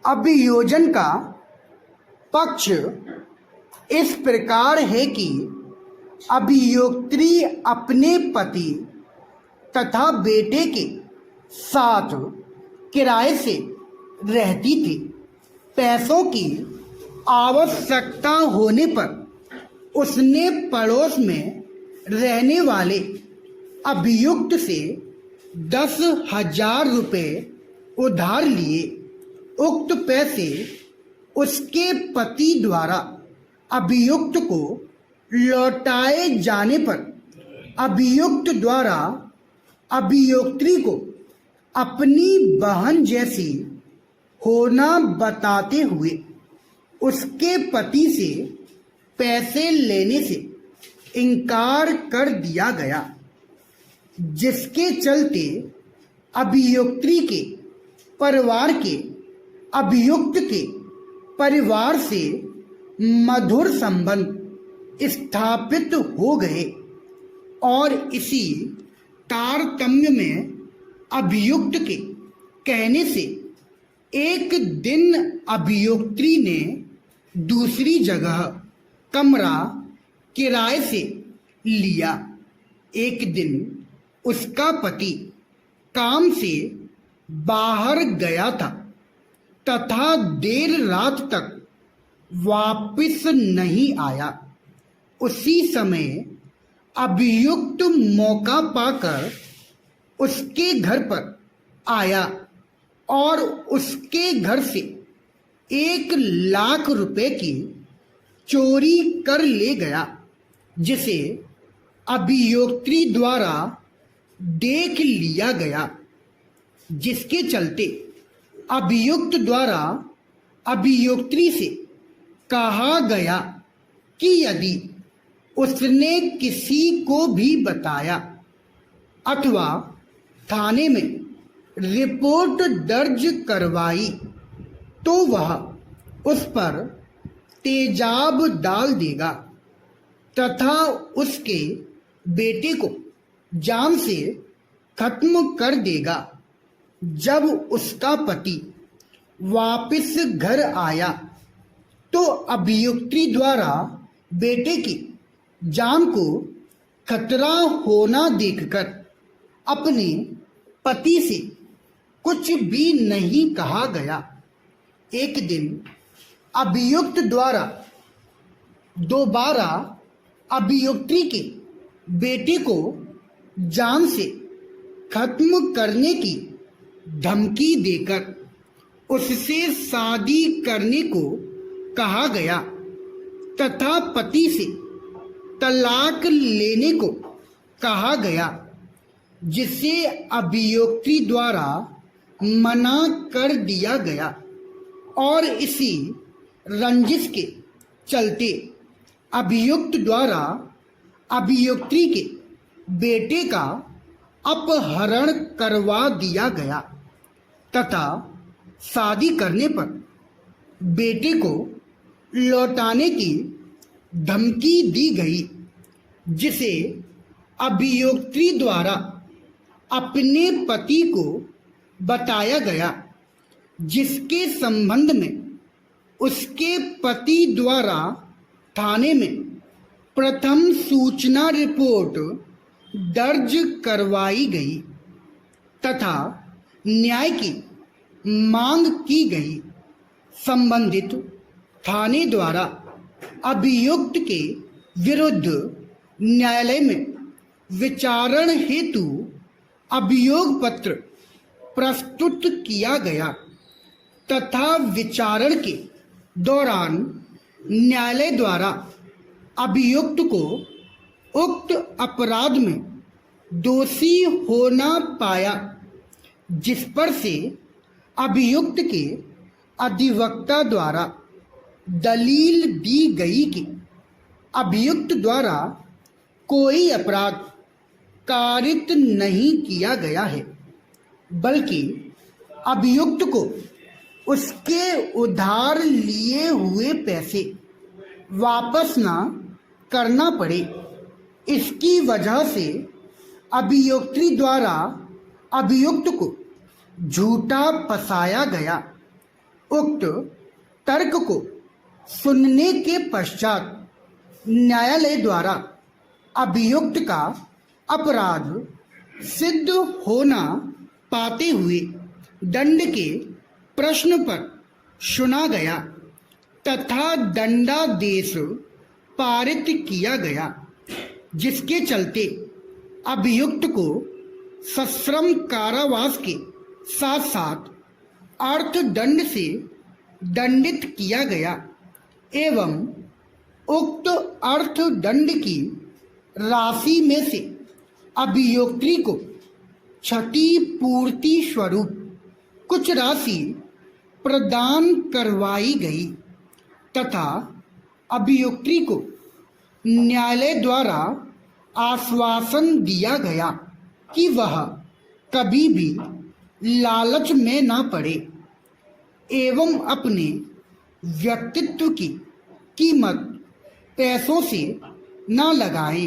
अभियोजन का पक्ष इस प्रकार है कि अभियोक्त्री अपने पति तथा बेटे के साथ किराए से रहती थी। पैसों की आवश्यकता होने पर उसने पड़ोस में रहने वाले अभियुक्त से 10,000 रुपये उधार लिए। उक्त पैसे उसके पति द्वारा अभियुक्त को लौटाए जाने पर अभियुक्त द्वारा अभियोक्त्री को अपनी बहन जैसी होना बताते हुए उसके पति से पैसे लेने से इनकार कर दिया गया, जिसके चलते अभियोक्त्री के परिवार के अभियुक्त के परिवार से मधुर संबंध स्थापित हो गए और इसी तारतम्य में अभियुक्त के कहने से एक दिन अभियोक्त्री ने दूसरी जगह कमरा किराए से लिया। एक दिन उसका पति काम से बाहर गया था तथा देर रात तक वापस नहीं आया। उसी समय अभियुक्त मौका पाकर उसके घर पर आया और उसके घर से 1,00,000 रुपए की चोरी कर ले गया, जिसे अभियोक्त्री द्वारा देख लिया गया, जिसके चलते अभियुक्त द्वारा अभियोक्त्री से कहा गया कि यदि उसने किसी को भी बताया अथवा थाने में रिपोर्ट दर्ज करवाई तो वह उस पर तेजाब डाल देगा तथा उसके बेटे को जान से खत्म कर देगा। जब उसका पति वापस घर आया तो अभियुक्त्री द्वारा बेटे की जान को खतरा होना देखकर अपने पति से कुछ भी नहीं कहा गया। एक दिन अभियुक्त द्वारा दोबारा अभियुक्त्री के बेटे को जान से खत्म करने की धमकी देकर उससे शादी करने को कहा गया तथा पति से तलाक लेने को कहा गया, जिसे अभियोक्त्री द्वारा मना कर दिया गया और इसी रंजिश के चलते अभियुक्त द्वारा अभियोक्त्री के बेटे का अपहरण करवा दिया गया तथा शादी करने पर बेटे को लौटाने की धमकी दी गई, जिसे अभियोक्त्री द्वारा अपने पति को बताया गया, जिसके संबंध में उसके पति द्वारा थाने में प्रथम सूचना रिपोर्ट दर्ज करवाई गई तथा न्याय की मांग की गई। संबंधित थाने द्वारा अभियुक्त के विरुद्ध न्यायालय में विचारण हेतु अभियोग पत्र प्रस्तुत किया गया तथा विचारण के दौरान न्यायालय द्वारा अभियुक्त को उक्त अपराध में दोषी होना पाया, जिस पर से अभियुक्त के अधिवक्ता द्वारा दलील दी गई कि अभियुक्त द्वारा कोई अपराध कारित नहीं किया गया है, बल्कि अभियुक्त को उसके उधार लिए हुए पैसे वापस ना करना पड़े। इसकी वजह से अभियोक्त्री द्वारा अभियुक्त को झूठा फंसाया गया। उक्त तर्क को सुनने के पश्चात न्यायालय द्वारा अभियुक्त का अपराध सिद्ध होना पाते हुए दंड के प्रश्न पर सुना गया तथा दंडादेश पारित किया गया, जिसके चलते अभियुक्त को सश्रम कारावास के साथ साथ अर्थदंड से दंडित किया गया एवं उक्त अर्थदंड की राशि में से अभियोक्त्री को क्षतिपूर्ति स्वरूप कुछ राशि प्रदान करवाई गई तथा अभियोक्त्री को न्यायालय द्वारा आश्वासन दिया गया कि वह कभी भी लालच में न पड़े एवं अपने व्यक्तित्व की कीमत पैसों से न लगाए।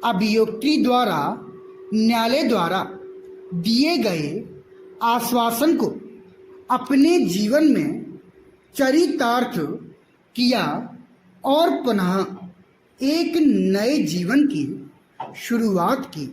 अभियोक्त्री द्वारा न्यायालय द्वारा दिए गए आश्वासन को अपने जीवन में चरितार्थ किया और पुनः एक नए जीवन की शुरुआत की।